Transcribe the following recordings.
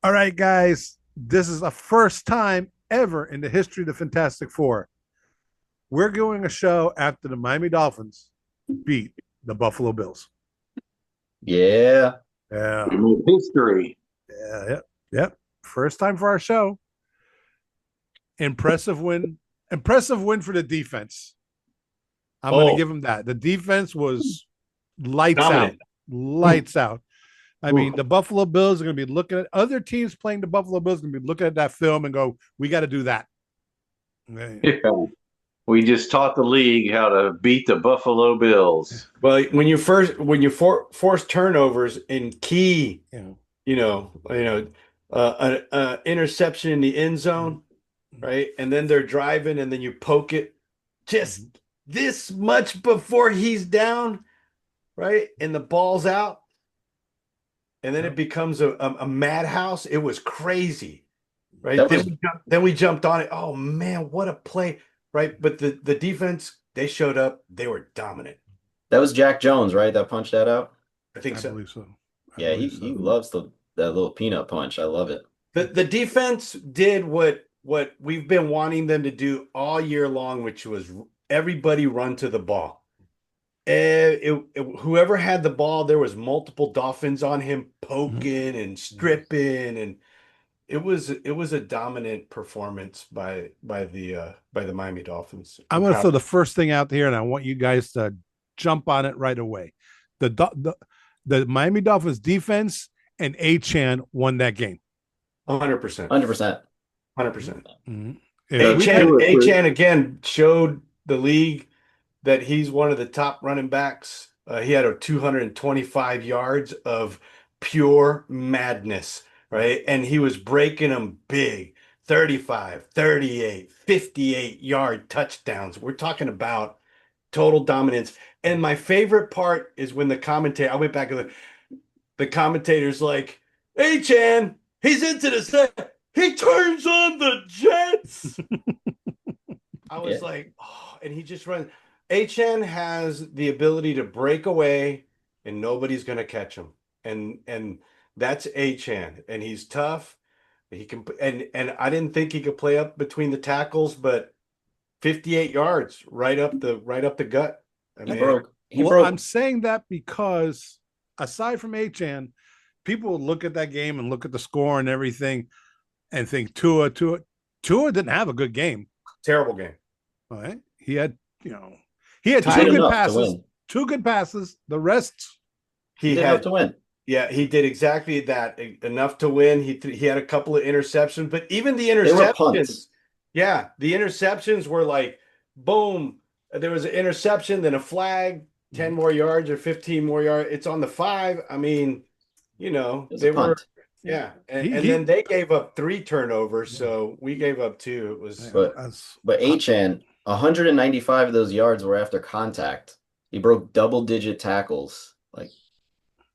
All right, guys, this is the first time ever in the history of the Fantastic Four. We're doing a show after the Miami Dolphins beat the Buffalo Bills. Yeah. Yeah, We made history. yep. First time for our show. Impressive win. Impressive win for the defense. I'm going to Oh, give them that. The defense was lights out. dominant. Lights out. I mean, Ooh. the Buffalo Bills are going to be looking at other teams playing the Buffalo Bills, going to be looking at that film and go, we got to do that. Yeah. We just taught the league how to beat the Buffalo Bills. Well, when you force turnovers in key, Yeah. interception in the end zone, right? And then they're driving, and then you poke it just this much before he's down, right? And the ball's out, and then it becomes a madhouse. It was crazy, right? That Then was we jumped on it. Oh man, what a play, right? But the defense, they showed up. They were dominant. that was Jack Jones, right? That punched that out. I think I so. believe so. Yeah, he loves that little peanut punch. I love it. The defense did what we've been wanting them to do all year long, which was everybody run to the ball. Whoever had the ball, there was multiple Dolphins on him poking and stripping, and it was a dominant performance by the Miami Dolphins. I'm going to throw the first thing out here, and I want you guys to jump on it right away. The Miami Dolphins defense and A-Chan won that game. 100%. 100%. 100%. Mm-hmm. A-Chan again showed the league that he's one of the top running backs. He had a 225 yards of pure madness, right? And he was breaking them big. 35, 38, 58-yard touchdowns. We're talking about total dominance. And my favorite part is when I went back and the commentator's like, "Hey, Chan, he's into the set. He turns on the Jets." I was Yeah. like, oh, and he just runs. Achan has the ability to break away and nobody's going to catch him. And that's Achan. And he's tough. He can and I didn't think he could play up between the tackles, but 58 yards right up the gut. I He mean, broke. He Well, I'm broke. saying that because aside from A-Chan, people will look at that game and look at the score and everything and think Tua didn't have a good game. terrible game. All right. He had He two did Tied. good enough to passes, win. two good passes. The rest, He He did enough had to win. Yeah, he did exactly that. Enough to win. He had a couple of interceptions, but even the They were interceptions, punts. yeah, the interceptions were like, boom, there was an interception, then a flag, 10 more yards or 15 more yards. It's on the 5. I mean, It was a they were, punt. yeah. And, he and then they gave up 3 turnovers, so we gave up 2. It was, But but Achan, 195 of those yards were after contact. He broke double-digit tackles. Like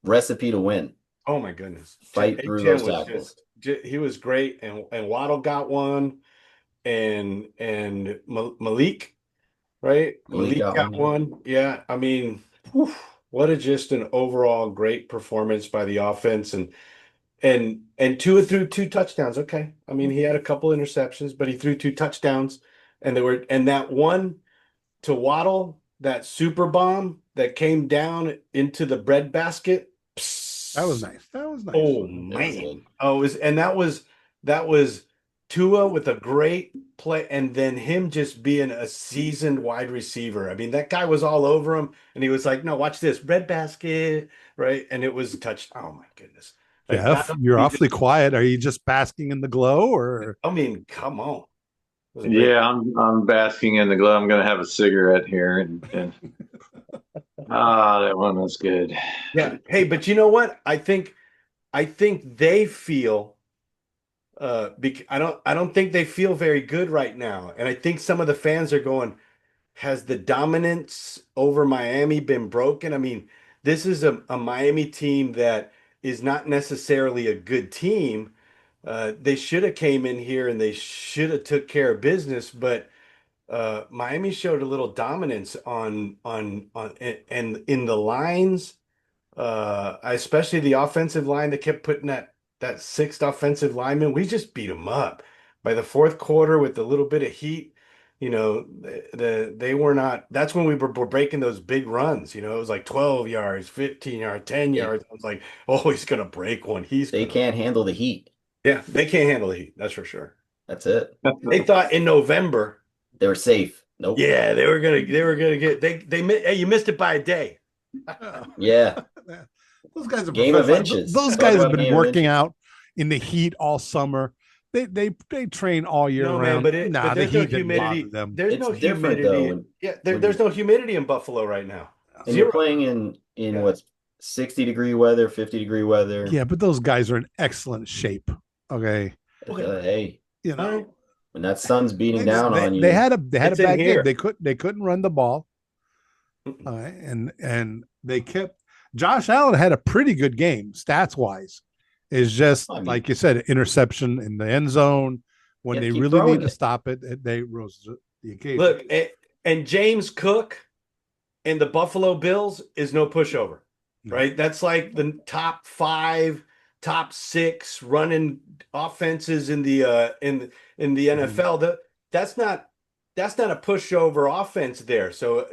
recipe to win. oh my goodness. Fight through Chan those was tackles. he was great. And Waddle got one, and Malik. Right? Malik Malik got got one. one. Yeah. I mean, whew, what a just an overall great performance by the offense and Tua threw 2 touchdowns. Okay. I mean, he had a couple interceptions, but he threw 2 touchdowns and that one to Waddle, that super bomb that came down into the breadbasket. that was nice. That was nice. Oh It was man. good. That was Tua with a great play and then him just being a seasoned wide receiver. I mean, that guy was all over him and he was like, "No, watch this. Red basket." Right? And it was touched. Oh my goodness. Like not Jeff, only you're he awfully just, quiet. Are you just basking in the glow or I mean, come on. It was a great. Yeah, I'm basking in the glow. I'm going to have a cigarette here, and that one was good. Yeah. Hey, but you know what? I think they feel I don't think they feel very good right now. And I think some of the fans are going, has the dominance over Miami been broken? I mean, this is a Miami team that is not necessarily a good team. They should have came in here and they should have took care of business, but Miami showed a little dominance on and in the lines, especially the offensive line that kept putting that sixth offensive lineman, we just beat them up. By the fourth quarter, with a little bit of heat, they were not. That's when we were breaking those big runs. It was like 12 yards, 15 yards, 10 They, yards. I was like, oh, he's gonna break one. they can't handle the heat. Yeah, they can't handle the heat. That's for sure. That's it. They thought in November They were safe. Nope. Yeah, they were gonna get hey, you missed it by a day. Yeah. Those guys are Game of professional. inches. Those Talk guys have about been game of working inches. out in the heat all summer. They train all year No, round. man, but the there's no heat didn't bother humidity. them. There's It's no different, humidity. though, Yeah, when there's you- no humidity in Buffalo right now. And you're Zero. playing in Yeah. what's 60-degree weather, 50-degree weather. Yeah, but those guys are in excellent shape. Okay, Hey, you know when that sun's beating they, down on you, they had a It's in bad here. game. They couldn't run the ball. And they kept Josh Allen had a pretty good game stats wise. It's just like you said, interception in the end zone when they really need to stop it. They rose to the occasion. Look, and James Cook and the Buffalo Bills is no pushover, right? That's like the top 5, top 6 running offenses in the NFL. That's not a pushover offense there. So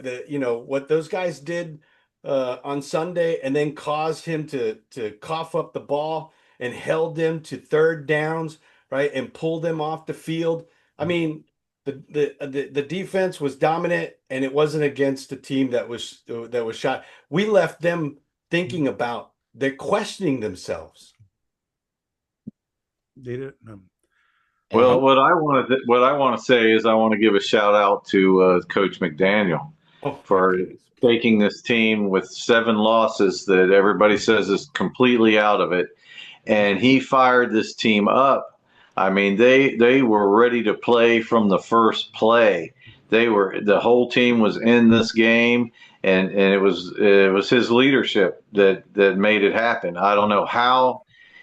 what those guys did on Sunday, and then caused him to cough up the ball and held them to third downs, right, and pulled them off the field. I mean, the defense was dominant, and it wasn't against a team that was shot. We left them thinking about, they're questioning themselves. They didn't. Well, what I want to say is I want to give a shout out to Coach McDaniel for taking this team with 7 losses that everybody says is completely out of it, and he fired this team up. I mean, they were ready to play from the first play. The whole team was in this game, and it was his leadership that made it happen. I don't know how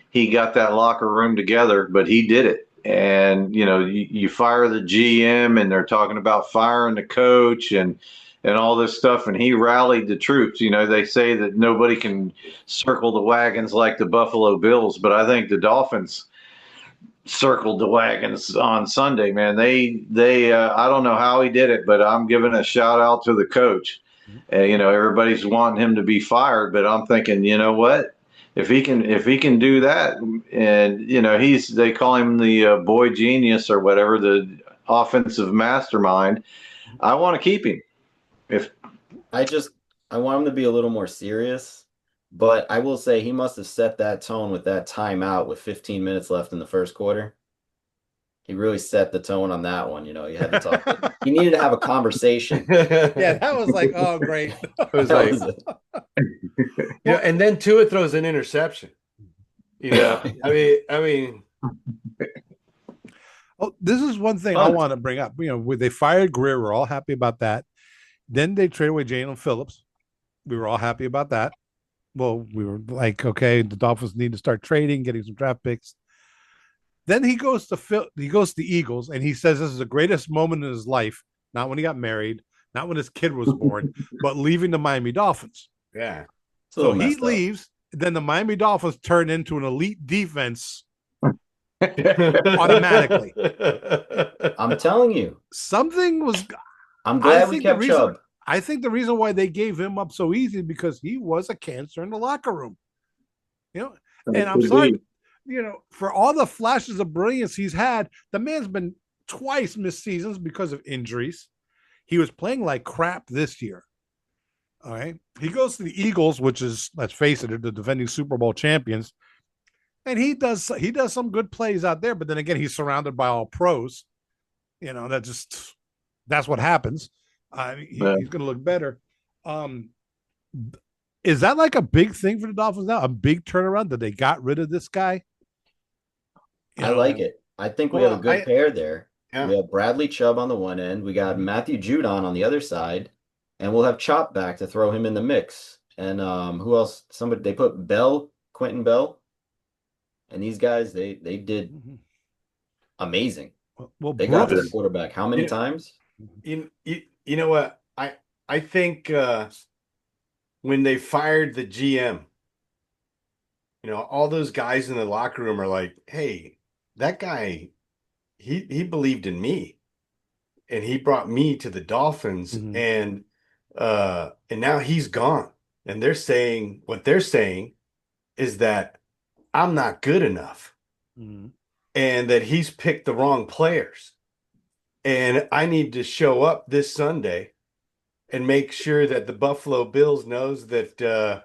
he got that locker room together, but he did it. And you fire the GM, and they're talking about firing the coach and all this stuff, and he rallied the troops. They say that nobody can circle the wagons like the Buffalo Bills, but I think the Dolphins circled the wagons on Sunday, man. They I don't know how he did it, but I'm giving a shout out to the coach. Everybody's wanting him to be fired, but I'm thinking, you know what? If he can do that, and they call him the boy genius or whatever, the offensive mastermind. I want to keep him. I want him to be a little more serious, but I will say he must have set that tone with that timeout with 15 minutes left in the first quarter. He really set the tone on that one. He had to talk. He needed to have a conversation. Yeah, that was like, oh, great. It was and then Tua throws an interception. I mean. Oh, this is one thing I want to bring up. They fired Grier. We're all happy about that. Then they traded away Jaelan Phillips. We were all happy about that. Well, we were like, okay, the Dolphins need to start trading, getting some draft picks. Then he goes to the Eagles, and he says this is the greatest moment in his life. Not when he got married, not when his kid was born, but leaving the Miami Dolphins. Yeah. So he leaves. Then the Miami Dolphins turn into an elite defense automatically. I'm telling you, something was. I'm glad we kept Chubb. I think the reason why they gave him up so easy is because he was a cancer in the locker room. And I'm sorry, for all the flashes of brilliance he's had, the man's been twice missed seasons because of injuries. He was playing like crap this year. All right. He goes to the Eagles, which is, let's face it, they're the defending Super Bowl champions. And he does some good plays out there, but then again, he's surrounded by all pros. That's what happens. He's going to look better. Is that like a big thing for the Dolphins now? A big turnaround that they got rid of this guy? I like it. I think we have a good pair there. Yeah. We have Bradley Chubb on the one end. We got Matthew Judon on the other side, and we'll have Chop back to throw him in the mix. And who else? They put Quentin Bell, and these guys they did amazing. Well, they got their quarterback how many times? You know what? I think when they fired the GM, all those guys in the locker room are like, hey, that guy, he believed in me, and he brought me to the Dolphins, and now he's gone. And what they're saying is that I'm not good enough, and that he's picked the wrong players. And I need to show up this Sunday and make sure that the Buffalo Bills knows that,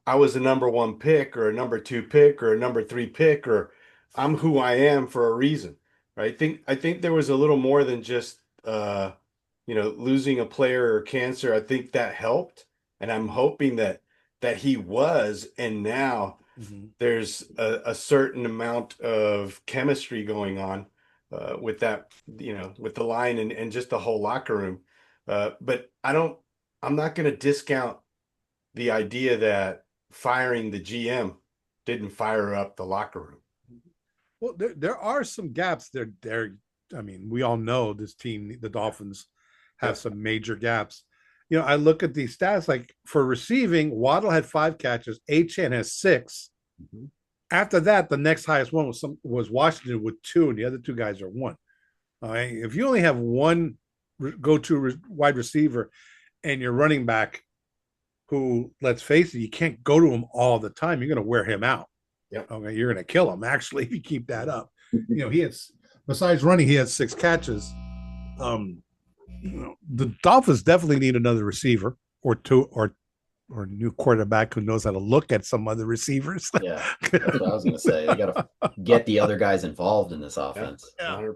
I was a number 1 pick or a number 2 pick or a number 3 pick, or I'm who I am for a reason. Right? I think there was a little more than just, losing a player or cancer. I think that helped. And I'm hoping that he was, and now there's a certain amount of chemistry going on with that, with the line and just the whole locker room. But I'm not going to discount the idea that firing the GM didn't fire up the locker room. Well, there are some gaps there. I mean, we all know this team, the Dolphins, have some major gaps. I look at these stats, like for receiving, Waddle had 5 catches, Achane has 6. After that, the next highest one was Washington with 2, and the other 2 guys are 1. All right? If you only have 1 go-to wide receiver and your running back, who, let's face it, you can't go to him all the time, you're going to wear him out. Yep. Okay, you're going to kill him, actually, if you keep that up. He has, besides running, he has 6 catches. The Dolphins definitely need another receiver or 2, or a new quarterback who knows how to look at some other receivers. Yeah, that's what I was going to say. They got to get the other guys involved in this offense. Yeah,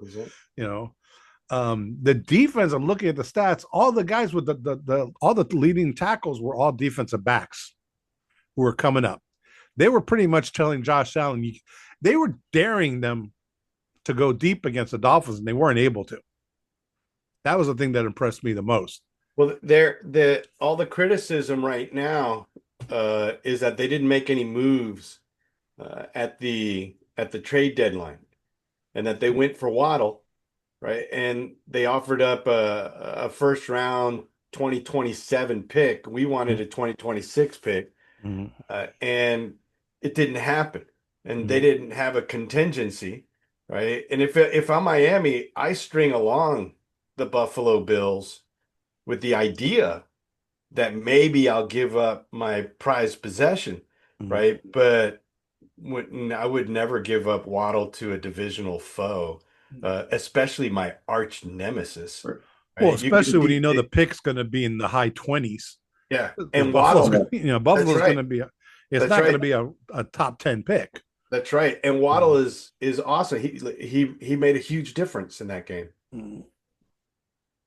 100%. The defense, I'm looking at the stats, all the guys with all the leading tackles were all defensive backs who were coming up. They were pretty much telling Josh Allen, they were daring them to go deep against the Dolphins, and they weren't able to. That was the thing that impressed me the most. Well, all the criticism right now is that they didn't make any moves at the trade deadline, and that they went for Waddle, right? And they offered up a first round 2027 pick. We wanted a 2026 pick, and it didn't happen. And they didn't have a contingency, right? And if I'm Miami, I string along the Buffalo Bills with the idea that maybe I'll give up my prized possession, right? But I would never give up Waddle to a divisional foe, especially my arch nemesis. Right? Well, especially when the pick's going to be in the high 20s. Yeah, and Waddle's Buffalo's going to be not going to be a top 10 pick. That's right. And Waddle is awesome. He made a huge difference in that game.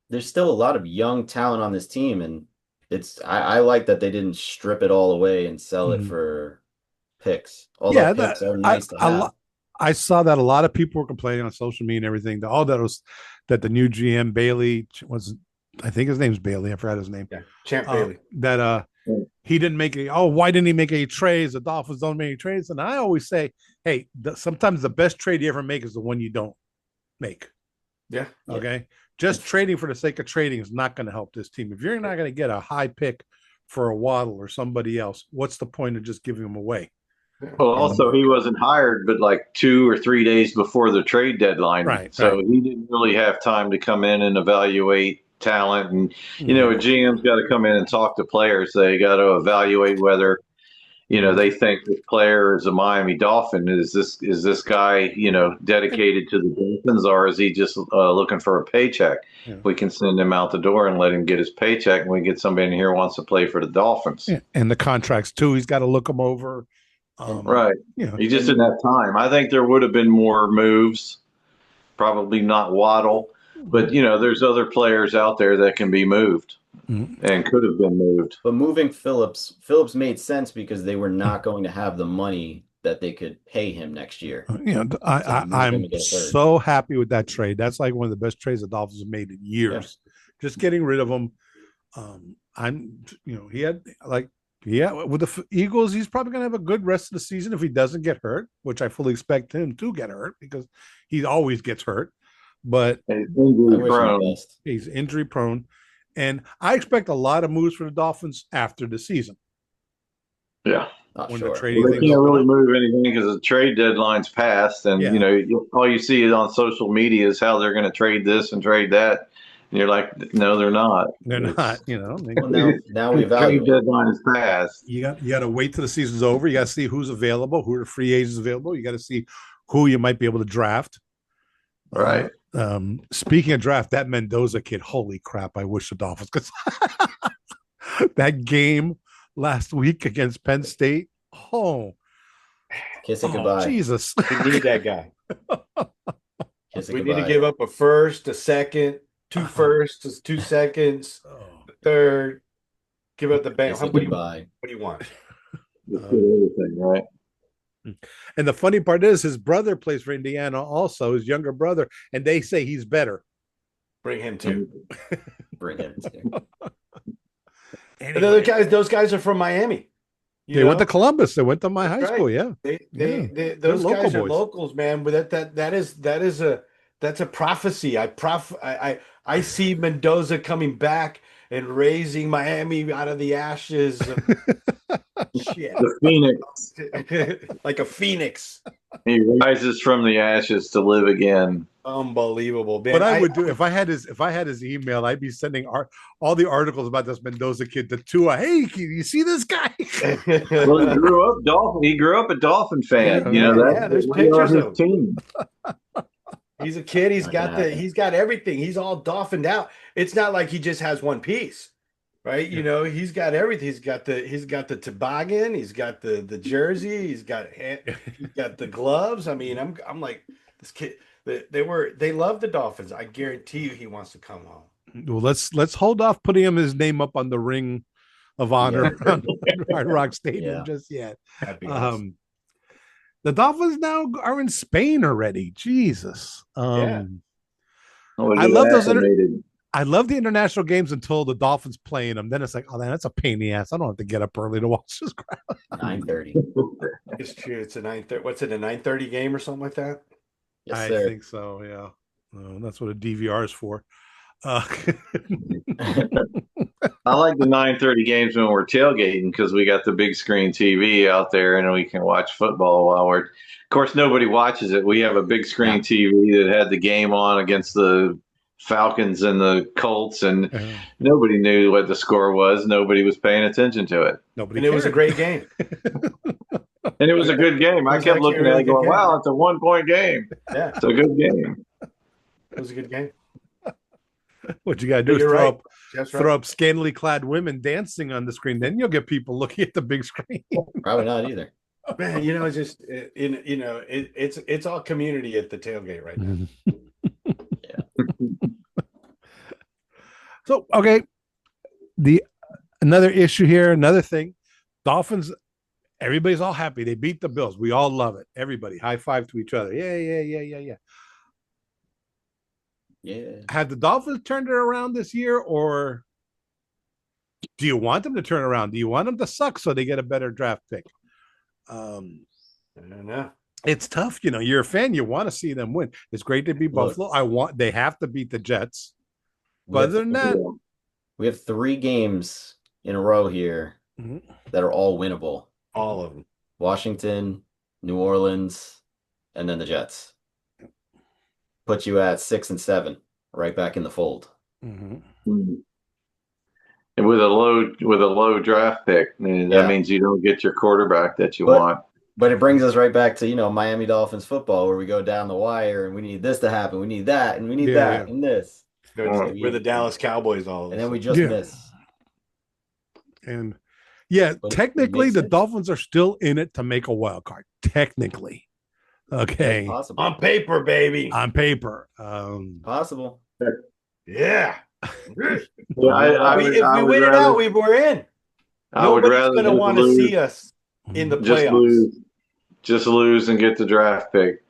There's still a lot of young talent on this team, and I like that they didn't strip it all away and sell it for picks. Although picks are nice to have. I saw that a lot of people were complaining on social media and everything. All that was that the new GM Bailey I think his name's Bailey. I forgot his name. Yeah, Champ Bailey. That he didn't make any. Oh, why didn't he make any trades? The Dolphins don't make any trades. And I always say, hey, sometimes the best trade you ever make is the one you don't make. Yeah. Okay. Just trading for the sake of trading is not going to help this team. If you're not going to get a high pick for a Waddle or somebody else, what's the point of just giving them away? Well, also he wasn't hired, but like 2 or 3 days before the trade deadline. Right. So he didn't really have time to come in and evaluate talent. And, a GM's got to come in and talk to players. They got to evaluate whether, they think the player is a Miami Dolphin. Is this guy, dedicated to the Dolphins, or is he just looking for a paycheck? Yeah. We can send him out the door and let him get his paycheck, and we get somebody in here who wants to play for the Dolphins. Yeah. And the contracts too. He's got to look them over. Right. He just didn't have time. I think there would have been more moves, probably not Waddle, but there's other players out there that can be moved. And could have been moved. But moving Phillips made sense because they were not going to have the money that they could pay him next year. I'm so happy with that trade. That's like one of the best trades the Dolphins have made in years. Yeah. Just getting rid of him. With the Eagles, he's probably going to have a good rest of the season if he doesn't get hurt, which I fully expect him to get hurt because he always gets hurt. But he's injury prone. And I expect a lot of moves for the Dolphins after the season. Yeah. Sure. They can't really move anything because the trade deadline's passed, and all you see is on social media is how they're going to trade this and trade that, and you're like, no, they're not. They're not. Now we evaluate. Trade deadline is passed. You got to wait till the season's over. You got to see who's available, who are free agents available. You got to see who you might be able to draft. Right. Speaking of draft, that Mendoza kid, holy crap! I wish the Dolphins because that game last week against Penn State. Kiss it goodbye. Jesus, we need that guy. We need to give up a first, a second, 2 firsts, 2 seconds, a third. Give up the bank. What do you want? Everything, right? And the funny part is, his brother plays for Indiana, also his younger brother, and they say he's better. Bring him too. Bring him too. Anyway. Those guys are from Miami. They went to Columbus. They went to my high school. Yeah, those guys are locals, man. But that's a prophecy. I see Mendoza coming back and raising Miami out of the ashes. Shit. The Phoenix. Like a phoenix. He rises from the ashes to live again. Unbelievable, man. What I would do if I had his email, I'd be sending all the articles about this Mendoza kid to Tua. Hey, you see this guy? Well, he grew up a Dolphin fan. There's pictures of him. He's a kid. He's got everything. He's all dolphined out. It's not like he just has one piece, right? He's got everything. He's got the toboggan. He's got the jersey. He's got the gloves. I mean, I'm like, this kid. They love the Dolphins. I guarantee you, he wants to come home. Well, let's hold off putting his name up on the ring of honor on Hard Rock Stadium just yet. The Dolphins now are in Spain already. Jesus. I love those. I love the international games until the Dolphins playing them. Then it's like, oh man, that's a pain in the ass. I don't have to get up early to watch this crap. 9:30. It's true. It's a 9:30. What's it? A 9:30 game or something like that? Yes, I think so. Yeah, that's what a DVR is for. I like the 9:30 games when we're tailgating because we got the big screen TV out there and we can watch football while we're. Of course, nobody watches it. We have a big screen TV that had the game on against the Falcons and the Colts, and nobody knew what the score was. Nobody was paying attention to it. It was a great game. And it was a good game. I kept looking at it going, wow, it's a 1-point game. Yeah. It's a good game. It was a good game. What you got to do is throw up scantily clad women dancing on the screen. Then you'll get people looking at the big screen. Probably not either. Man, it's just, it's all community at the tailgate right now. So, okay. Another issue here, another thing. Dolphins, everybody's all happy. They beat the Bills. We all love it. Everybody high five to each other. Yeah. Have the Dolphins turned it around this year, or do you want them to turn around? Do you want them to suck so they get a better draft pick? I don't know. It's tough. You're a fan. You want to see them win. It's great to beat Buffalo. They have to beat the Jets. But other than that, we have 3 games in a row here that are all winnable. All of them. Washington, New Orleans, and then the Jets. Put you at 6 and 7, right back in the fold. And with a low draft pick, that means you don't get your quarterback that you want. But it brings us right back to Miami Dolphins football, where we go down the wire and we need this to happen, we need that, and we need that, and this. We're the Dallas Cowboys all. And then we just miss. And technically the Dolphins are still in it to make a wild card. Technically. Okay. On paper, baby. On paper. Possible. Yeah. If we win it out, we're in. Nobody's going to want to see us in the playoffs. Just lose and get the draft pick.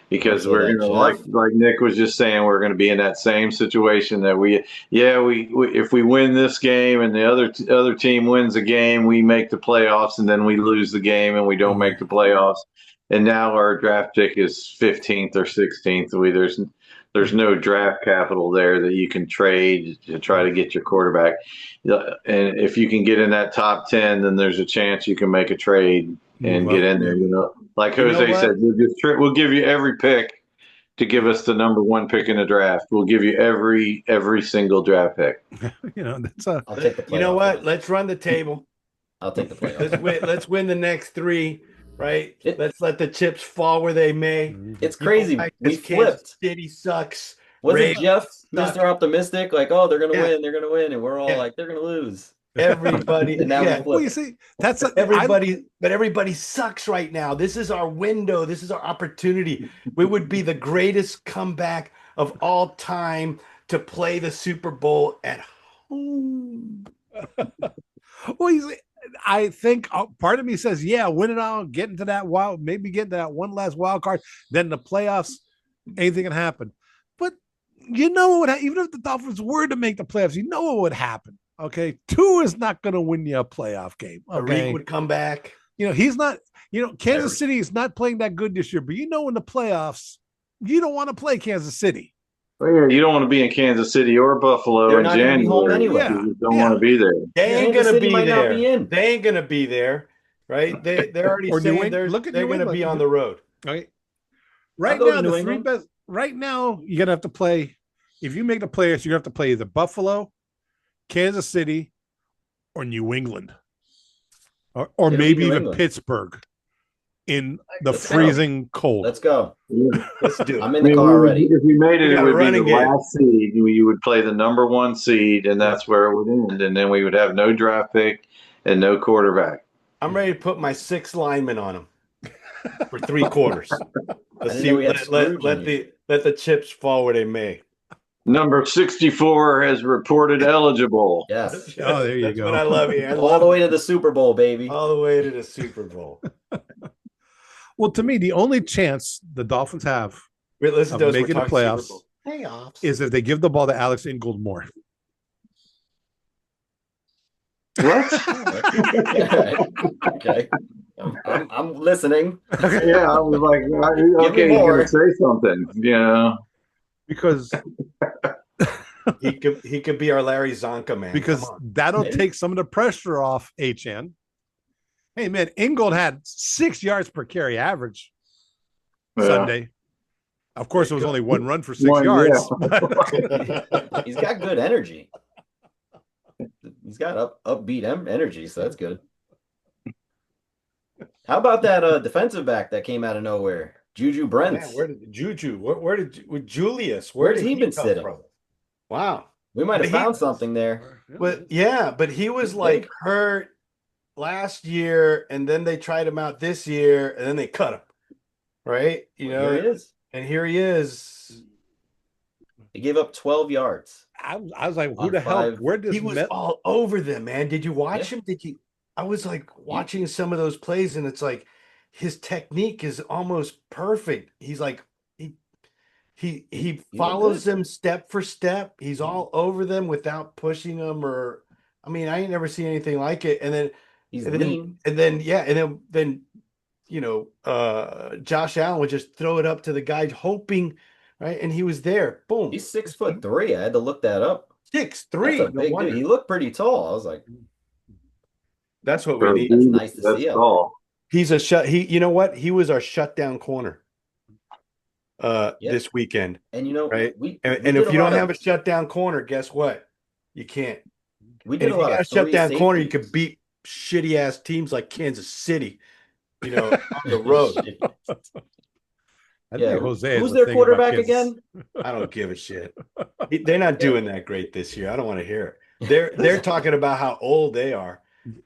Because we're like Nick was just saying, we're going to be in that same situation that we if we win this game and the other team wins a game, we make the playoffs, and then we lose the game and we don't make the playoffs. And now our draft pick is 15th or 16th. there's no draft capital there that you can trade to try to get your quarterback. And if you can get in that top 10, then there's a chance you can make a trade and get in there. Like Jose said, we'll give you every pick to give us the number 1 pick in the draft. We'll give you every single draft pick. I'll take the playoff. You know what? Let's run the table. I'll take the playoff. Let's win the next 3. Right? Let's let the chips fall where they may. It's crazy. We flipped. City sucks. Wasn't Jeff Mr. Optimistic? Like, oh, they're gonna win, they're gonna win, and we're all like, they're gonna lose. Everybody, and now well, you see, that's everybody, but everybody sucks right now. This is our window. This is our opportunity. We would be the greatest comeback of all time to play the Super Bowl at home. Well, you see, I think part of me says, yeah, win it all, get into that maybe get that one last wild card, then the playoffs, anything can happen. But you know what? Even if the Dolphins were to make the playoffs, you know what would happen. Okay, 2 is not going to win you a playoff game. Okay, Reed would come back. He's not. Kansas City is not playing that good this year. But in the playoffs, you don't want to play Kansas City. Well, yeah, you don't want to be in Kansas City or Buffalo in January. Anyway. You don't want to be there. They ain't going to be there. They ain't going to be there, right? They're already saying they're going to be on the road. Right. Right now, the 3 best. Right now, you're going to have to play. If you make the playoffs, you're going to have to play either Buffalo, Kansas City, or New England, or maybe even Pittsburgh in the freezing cold. Let's go. Let's do it. I'm in the car already. If we made it, it would be the last seed. You would play the number 1 seed, and that's where it would end. And then we would have no draft pick and no quarterback. I'm ready to put my 6 linemen on them for 3 quarters. Let's see. Let the chips fall where they may. Number 64 has reported eligible. Yes. Oh, there you go. What I love you. All the way to the Super Bowl, baby. All the way to the Super Bowl. Well, to me, the only chance the Dolphins have of making the playoffs is if they give the ball to Alex Ingold more. What? Okay. I'm listening. Yeah, I was like, okay, you're going to say something. Because he could be our Larry Zonka, man. Because that'll take some of the pressure off HN. Hey, man, Ingold had 6 yards per carry average Sunday. Of course, it was only 1 run for 6 yards. Yeah. He's got good energy. He's got upbeat energy, so that's good. How about that defensive back that came out of nowhere? Juju Brents. Man, where did Julius? Where's he been sitting? From? Wow. We might have found something there. But he was hurt last year, and then they tried him out this year, and then they cut him. Right? Here he is. And here he is. He gave up 12 yards. I was like, who the hell? Where did he was all over them, man? Did you watch him? I was like watching some of those plays, and it's like his technique is almost perfect. He's like he follows them step for step. He's all over them without pushing them, or I ain't never seen anything like it. And then Josh Allen would just throw it up to the guy, hoping, right? And he was there. Boom. He's 6'3". I had to look that up. 6'3". Big dude. He looked pretty tall. I was like, that's what we need. That's nice to see. He's you know what? He was our shutdown corner this weekend. And right? And if you don't have a shutdown corner, guess what? You can't. If you got a shutdown corner, you could beat shitty ass teams like Kansas City, on the road. Who's their quarterback again? I don't give a shit. They're not doing that great this year. I don't want to hear it. They're talking about how old they are.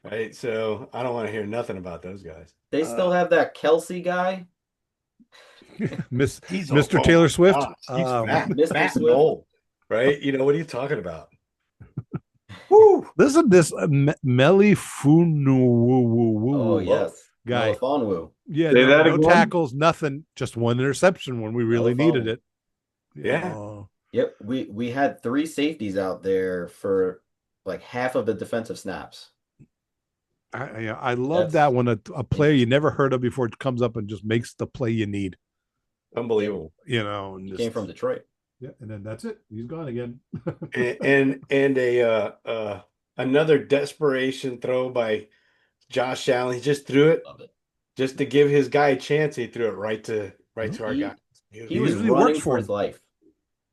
Right, so I don't want to hear nothing about those guys. They still have that Kelsey guy, Mr. Taylor Swift. He's fat and old, right? What are you talking about? Woo! Listen to this Melifonwu. Oh yes, guy. Melifonwu. Yeah, no tackles, nothing, just 1 interception when we really needed it. Yeah. Yep. We had 3 safeties out there for like half of the defensive snaps. I love that when a player you never heard of before comes up and just makes the play you need. Unbelievable. And he came from Detroit. Yeah, and then that's it. He's gone again. and a another desperation throw by Josh Allen. He just threw it just to give his guy a chance. He threw it right to our guy. He was running for his life.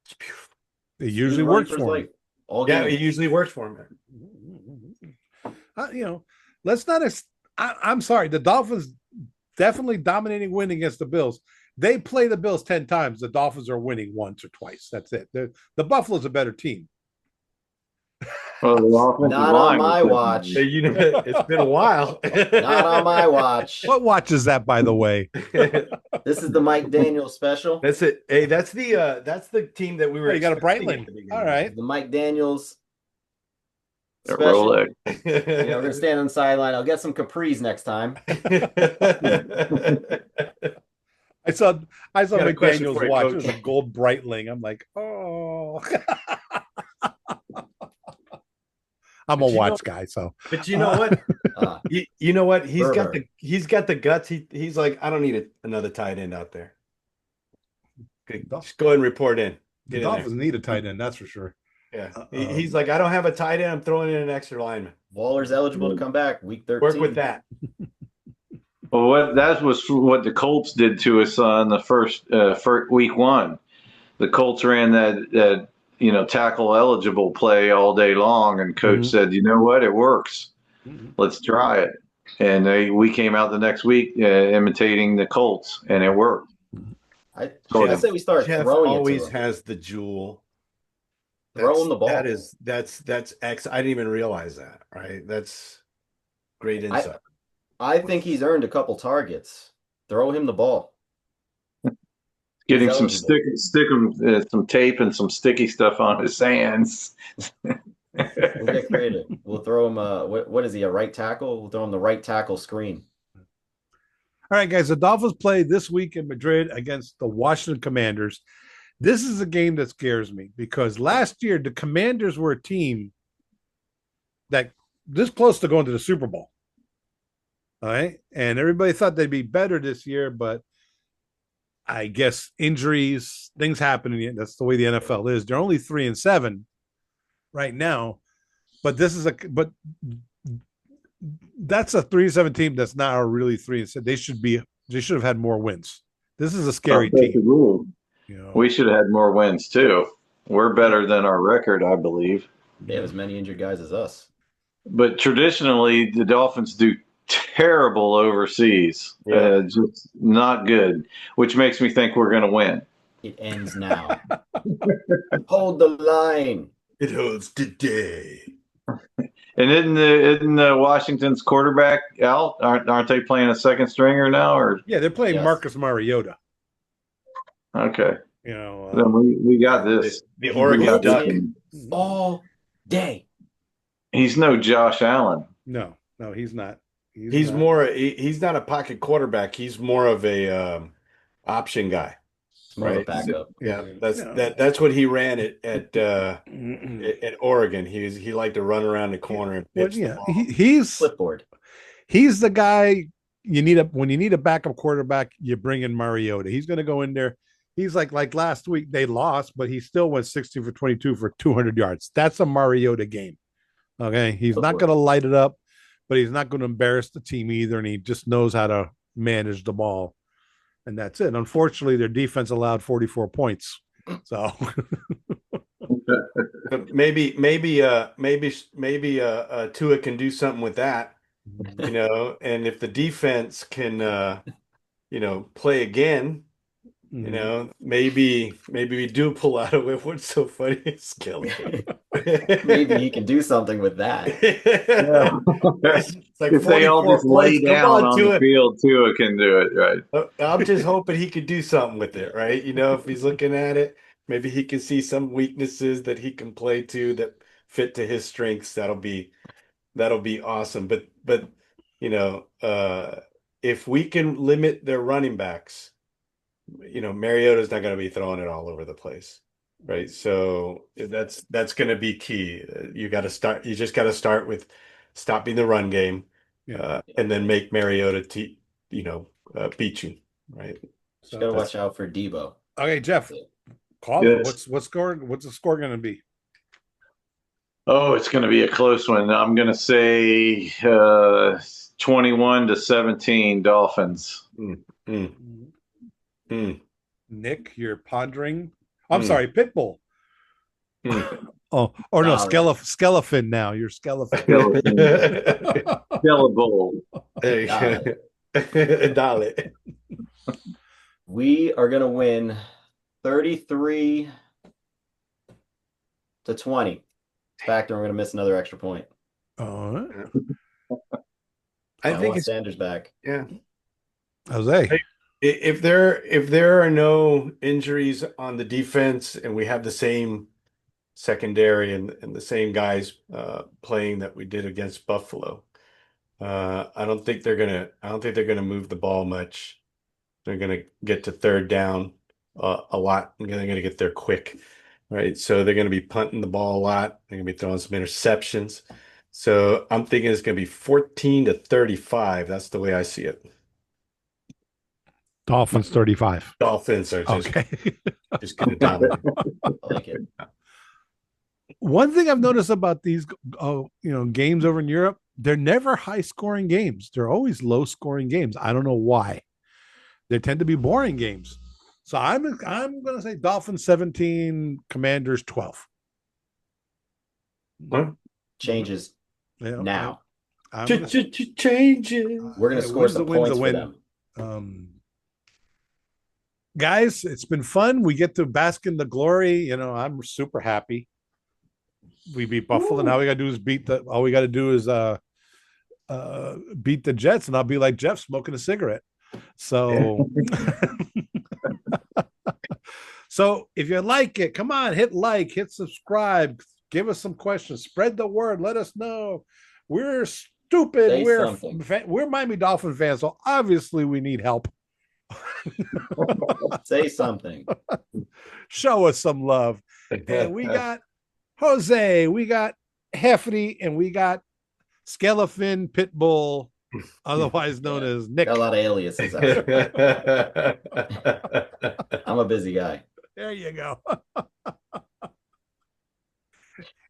It's beautiful. It usually works for him. It usually works for him. Let's not. I'm sorry. The Dolphins definitely dominating win against the Bills. They play the Bills 10 times. The Dolphins are winning once or twice. That's it. The Buffalo's a better team. Well, not on my watch. It's been a while. Not on my watch. What watch is that, by the way? This is the Mike Daniels special. That's it. Hey, that's the team that we were. You got a Breitling. All right. The Mike Daniels special. We're gonna stand on the sideline. I'll get some capris next time. I saw McDaniel's watch. It was a gold Breitling. I'm like, oh. I'm a watch guy, so. But you know what? You know what? He's got the guts. He's like, I don't need another tight end out there. Okay, just go ahead and report in. The Dolphins need a tight end, that's for sure. Yeah, he's like, I don't have a tight end. I'm throwing in an extra lineman. Waller's eligible to come back week 13. Work with that. Well, that was what the Colts did to us on the first week 1. The Colts ran that tackle eligible play all day long, and coach said, you know what, it works. Let's try it. And we came out the next week imitating the Colts, and it worked. I say we start Jeff throwing. Always has the jewel. Throw him the ball. That's X. I didn't even realize that. Right. That's great insight. I think he's earned a couple targets. Throw him the ball. Get him some some tape and some sticky stuff on his hands. We'll get creative. We'll throw him what is he, a right tackle? We'll throw him the right tackle screen. All right, guys. The Dolphins play this week in Madrid against the Washington Commanders. This is a game that scares me because last year the Commanders were a team that this close to going to the Super Bowl. All right. And everybody thought they'd be better this year, but I guess injuries, things happening. That's the way the NFL is. They're only 3-7 right now, but that's a 3-7 team that's not a really 3-7. They should have had more wins. This is a scary team. We should have had more wins too. We're better than our record, I believe. They have as many injured guys as us. But traditionally, the Dolphins do terrible overseas. Just not good, which makes me think we're going to win. It ends now. Hold the line. It holds today. And isn't Washington's quarterback out? Aren't they playing a second stringer now? Or they're playing Marcus Mariota. Okay. Then we got this. The Oregon Duck all day. He's no Josh Allen. No, he's not. He's not a pocket quarterback. He's more of a option guy. Right. Backup. Yeah, that's what he ran at Oregon. He liked to run around the corner and pitch the ball. He's flipboard. He's the guy when you need a backup quarterback, you bring in Mariota. He's going to go in there. He's like last week they lost, but he still went 60 for 22 for 200 yards. That's a Mariota game. Okay, he's not going to light it up, but he's not going to embarrass the team either, and he just knows how to manage the ball. And that's it. Unfortunately, their defense allowed 44 points. So maybe Tua can do something with that, and if the defense can play again, maybe we do pull out of it. What's so funny is Kelly. Maybe he can do something with that. It's like if they all just lay down on the field, Tua can do it, right? I'm just hoping he could do something with it, right? If he's looking at it, maybe he can see some weaknesses that he can play to that fit to his strengths. That'll be awesome. But if we can limit their running backs, Mariota's not going to be throwing it all over the place, right? So that's going to be key. You just got to start with stopping the run game, and then make Mariota beat you, right? Just got to watch out for Debo. Okay, Jeff, Call it. What's the score going to be? Oh, it's going to be a close one. I'm going to say 21-17 Dolphins. Nick, you're pondering. I'm sorry, Pitbull. Oh, or no, Skeleton now. You're Skeleton. Skelebull. Dolly. We are going to win 33-20. Factor, we're going to miss another extra point. I think it's Sanders back. Yeah. Jose. If there are no injuries on the defense and we have the same secondary and the same guys playing that we did against Buffalo, I don't think they're gonna move the ball much. They're gonna get to third down a lot. They're gonna get there quick, right? So they're gonna be punting the ball a lot. They're gonna be throwing some interceptions. So I'm thinking it's gonna be 14-35. That's the way I see it. Dolphins 35. Dolphins are just going to dominate. I like it. One thing I've noticed about these, games over in Europe, they're never high-scoring games. They're always low-scoring games. I don't know why. They tend to be boring games. So I'm going to say Dolphins 17, Commanders 12. Changes now. Changes. We're going to score some points for them. Guys, it's been fun. We get to bask in the glory. I'm super happy. We beat Buffalo. Now all we got to do is beat the Jets, and I'll be like Jeff smoking a cigarette. So so if you like it, come on, hit like, hit subscribe, give us some questions, spread the word, let us know. We're stupid. We're Miami Dolphin fans, so obviously we need help. Say something. Show us some love. And we got Jose, we got Hefty, and we got Skeleton Pitbull, otherwise known as Nick. Got a lot of aliases out there. I'm a busy guy. There you go.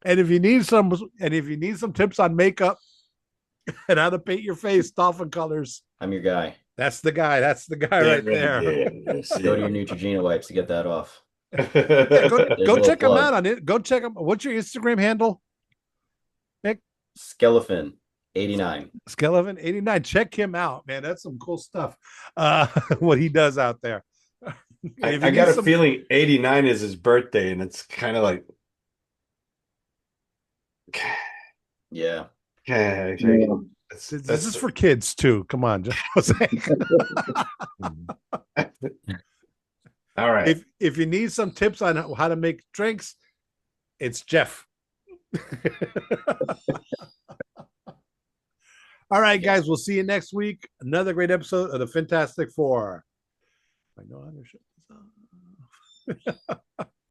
And if you need some tips on makeup and how to paint your face Dolphin colors, I'm your guy. That's the guy. That's the guy right there. Go to your Neutrogena wipes to get that off. Go check him out on it. Go check him. What's your Instagram handle, Nick? Skeleton 89. Skeleton 89. Check him out, man. That's some cool stuff. What he does out there. I got a feeling 89 is his birthday, and it's kind of like, yeah. This is for kids too. Come on, Jose. All right. If you need some tips on how to make drinks, it's Jeff. All right, guys. We'll see you next week. Another great episode of the FIntastic Four. I know how to shut this off.